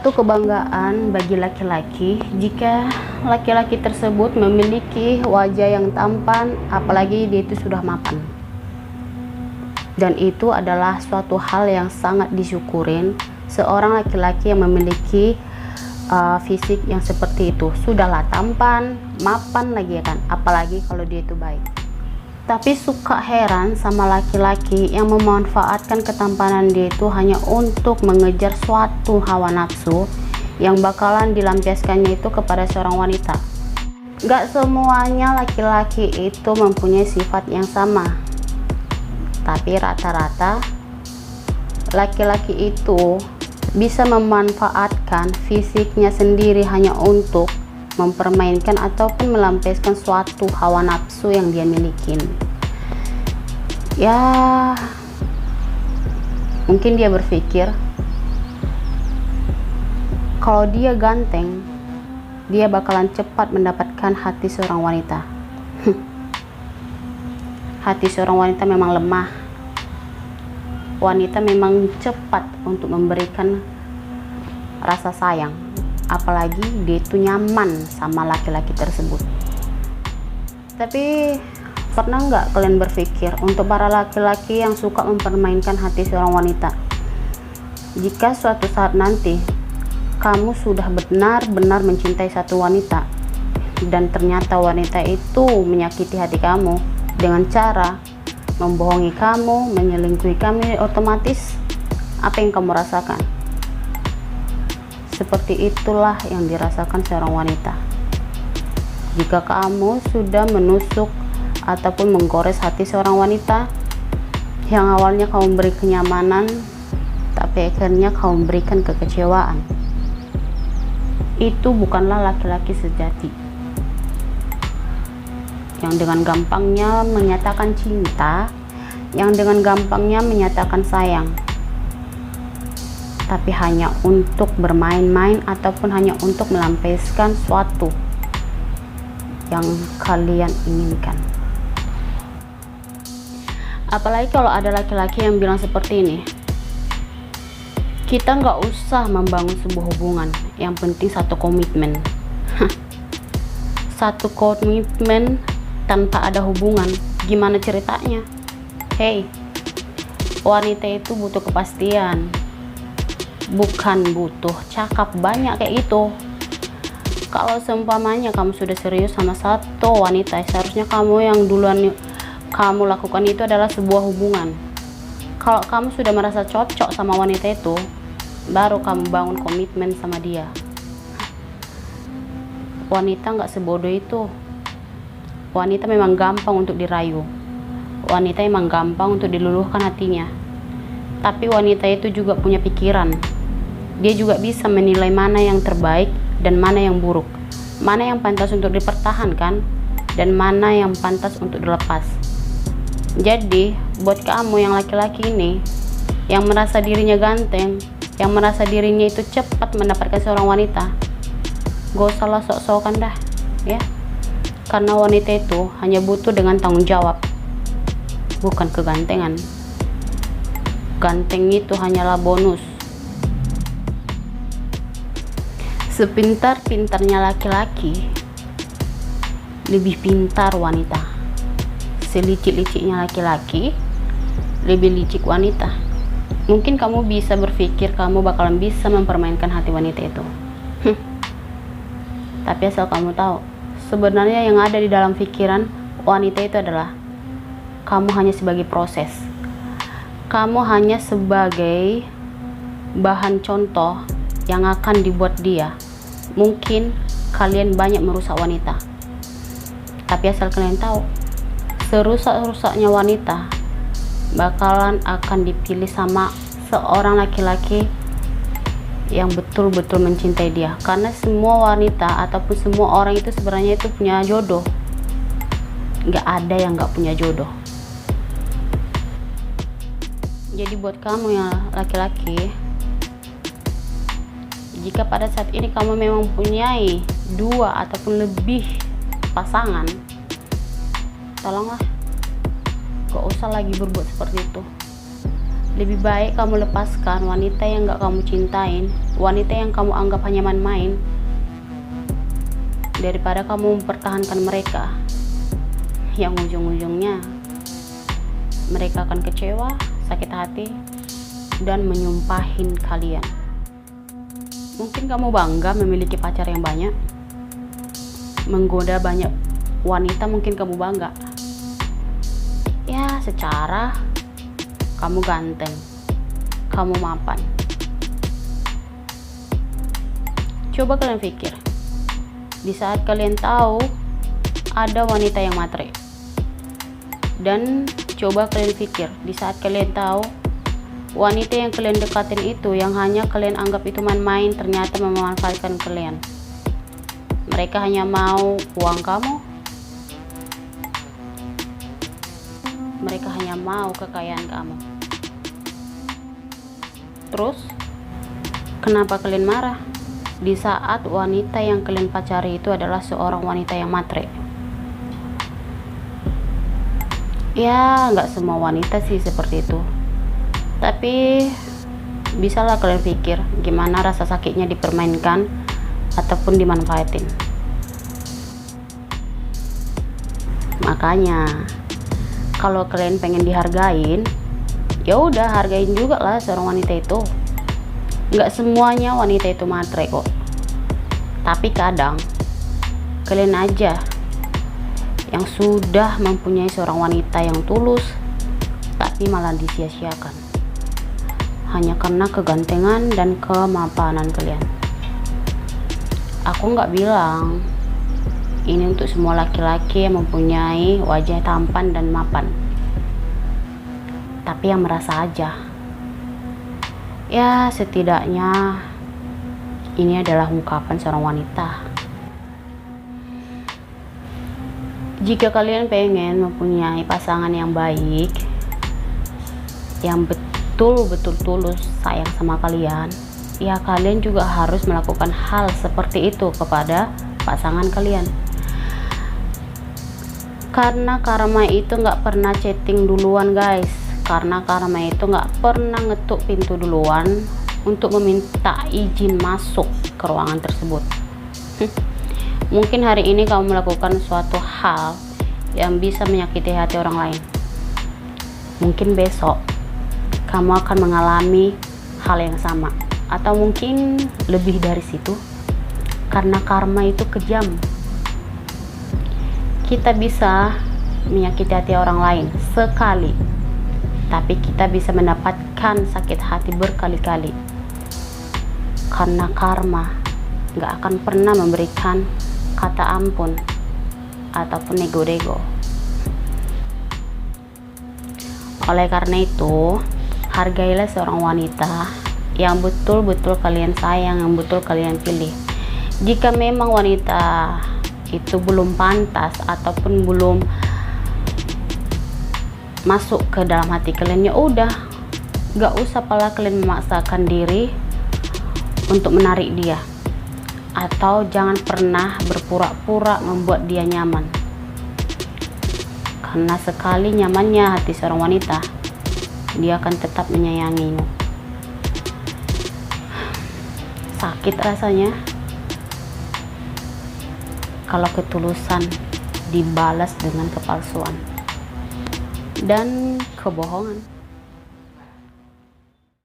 Suatu kebanggaan bagi laki-laki jika laki-laki tersebut memiliki wajah yang tampan, apalagi dia itu sudah mapan. Dan itu adalah suatu hal yang sangat disyukurin, seorang laki-laki yang memiliki fisik yang seperti itu. Sudahlah tampan, mapan lagi ya kan, apalagi kalau dia itu baik. Tapi suka heran sama laki-laki yang memanfaatkan ketampanan dia itu hanya untuk mengejar suatu hawa nafsu yang bakalan dilampiaskannya itu kepada seorang wanita. Gak semuanya laki-laki itu mempunyai sifat yang sama, tapi rata-rata laki-laki itu bisa memanfaatkan fisiknya sendiri hanya untuk mempermainkan ataupun melampiaskan suatu hawa nafsu yang dia miliki. Ya, mungkin dia berpikir kalau dia ganteng, dia bakalan cepat mendapatkan hati seorang wanita. Hati seorang wanita memang lemah. Wanita memang cepat untuk memberikan rasa sayang, apalagi dia itu nyaman sama laki-laki tersebut. Tapi pernah nggak kalian berpikir untuk para laki-laki yang suka mempermainkan hati seorang wanita, jika suatu saat nanti kamu sudah benar-benar mencintai satu wanita dan ternyata wanita itu menyakiti hati kamu dengan cara membohongi kamu, menyelingkuhi kamu, otomatis apa yang kamu rasakan? Seperti itulah yang dirasakan seorang wanita jika kamu sudah menusuk ataupun menggores hati seorang wanita yang awalnya kamu beri kenyamanan, tapi akhirnya kamu berikan kekecewaan. Itu bukanlah laki-laki sejati yang dengan gampangnya menyatakan cinta, yang dengan gampangnya menyatakan sayang, tapi hanya untuk bermain-main ataupun hanya untuk melampiaskan suatu yang kalian inginkan. Apalagi kalau ada laki-laki yang bilang seperti ini, kita nggak usah membangun sebuah hubungan, yang penting satu komitmen. Satu komitmen tanpa ada hubungan, gimana ceritanya? Hey, wanita itu butuh kepastian, bukan butuh cakap banyak kayak itu. Kalau seumpamanya kamu sudah serius sama satu wanita, seharusnya kamu yang duluan kamu lakukan itu adalah sebuah hubungan. Kalau kamu sudah merasa cocok sama wanita itu, baru kamu bangun komitmen sama dia. Wanita nggak sebodoh itu. Wanita memang gampang untuk dirayu. Wanita memang gampang untuk diluluhkan hatinya. Tapi wanita itu juga punya pikiran. Dia juga bisa menilai mana yang terbaik dan mana yang buruk, mana yang pantas untuk dipertahankan dan mana yang pantas untuk dilepas. Jadi buat kamu yang laki-laki ini yang merasa dirinya ganteng, yang merasa dirinya itu cepat mendapatkan seorang wanita, gak usahlah sok-sokan dah ya, karena wanita itu hanya butuh dengan tanggung jawab, bukan kegantengan. Ganteng itu hanyalah bonus. Sepintar-pintarnya laki-laki, lebih pintar wanita. Selicik-liciknya laki-laki, lebih licik wanita. Mungkin kamu bisa berpikir kamu bakalan bisa mempermainkan hati wanita itu. Tapi asal kamu tahu, sebenarnya yang ada di dalam pikiran wanita itu adalah kamu hanya sebagai proses. Kamu hanya sebagai bahan contoh yang akan dibuat dia. Mungkin kalian banyak merusak wanita, tapi asal kalian tahu, serusak-rusaknya wanita bakalan akan dipilih sama seorang laki-laki yang betul-betul mencintai dia. Karena semua wanita ataupun semua orang itu sebenarnya itu punya jodoh. Gak ada yang gak punya jodoh. Jadi buat kamu yang laki-laki, jika pada saat ini kamu memang mempunyai 2 ataupun lebih pasangan, tolonglah gak usah lagi berbuat seperti itu. Lebih baik kamu lepaskan wanita yang gak kamu cintain, wanita yang kamu anggap hanya main-main, daripada kamu mempertahankan mereka yang ujung-ujungnya mereka akan kecewa, sakit hati, dan menyumpahin kalian. Mungkin kamu bangga memiliki pacar yang banyak, menggoda banyak wanita, mungkin kamu bangga. Ya, secara kamu ganteng, kamu mapan. Coba kalian pikir, di saat kalian tahu ada wanita yang matre, dan coba kalian pikir di saat kalian tahu wanita yang kalian dekatin itu, yang hanya kalian anggap itu main-main, ternyata memanfaatkan kalian. Mereka hanya mau uang kamu, mereka hanya mau kekayaan kamu. Terus kenapa kalian marah di saat wanita yang kalian pacari itu adalah seorang wanita yang matre? Ya, nggak semua wanita sih seperti itu, tapi bisalah kalian pikir gimana rasa sakitnya dipermainkan ataupun dimanfaatin. Makanya kalau kalian pengen dihargain, ya udah hargain juga lah seorang wanita itu. Nggak semuanya wanita itu matre kok, tapi kadang kalian aja yang sudah mempunyai seorang wanita yang tulus tapi malah disia-siakan hanya karena kegantengan dan kemapanan kalian. Aku nggak bilang ini untuk semua laki-laki yang mempunyai wajah tampan dan mapan, tapi yang merasa aja. Ya, setidaknya ini adalah ungkapan seorang wanita. Jika kalian pengen mempunyai pasangan yang baik, yang betul-betul tulus sayang sama kalian, ya kalian juga harus melakukan hal seperti itu kepada pasangan kalian. Karena karma itu nggak pernah chatting duluan guys, karena karma itu nggak pernah ngetuk pintu duluan untuk meminta izin masuk ke ruangan tersebut. Mungkin hari ini kamu melakukan suatu hal yang bisa menyakiti hati orang lain. Mungkin besok kamu akan mengalami hal yang sama, atau mungkin lebih dari situ, karena karma itu kejam. Kita bisa menyakiti hati orang lain sekali, tapi kita bisa mendapatkan sakit hati berkali-kali, karena karma gak akan pernah memberikan kata ampun ataupun nego-nego. Oleh karena itu, hargailah seorang wanita yang betul-betul kalian sayang, yang betul kalian pilih. Jika memang wanita itu belum pantas ataupun belum masuk ke dalam hati kalian, ya udah, gak usah pala kalian memaksakan diri untuk menarik dia, atau jangan pernah berpura-pura membuat dia nyaman, karena sekali nyamannya hati seorang wanita, dia akan tetap menyayangimu. Sakit rasanya kalau ketulusan dibalas dengan kepalsuan dan kebohongan.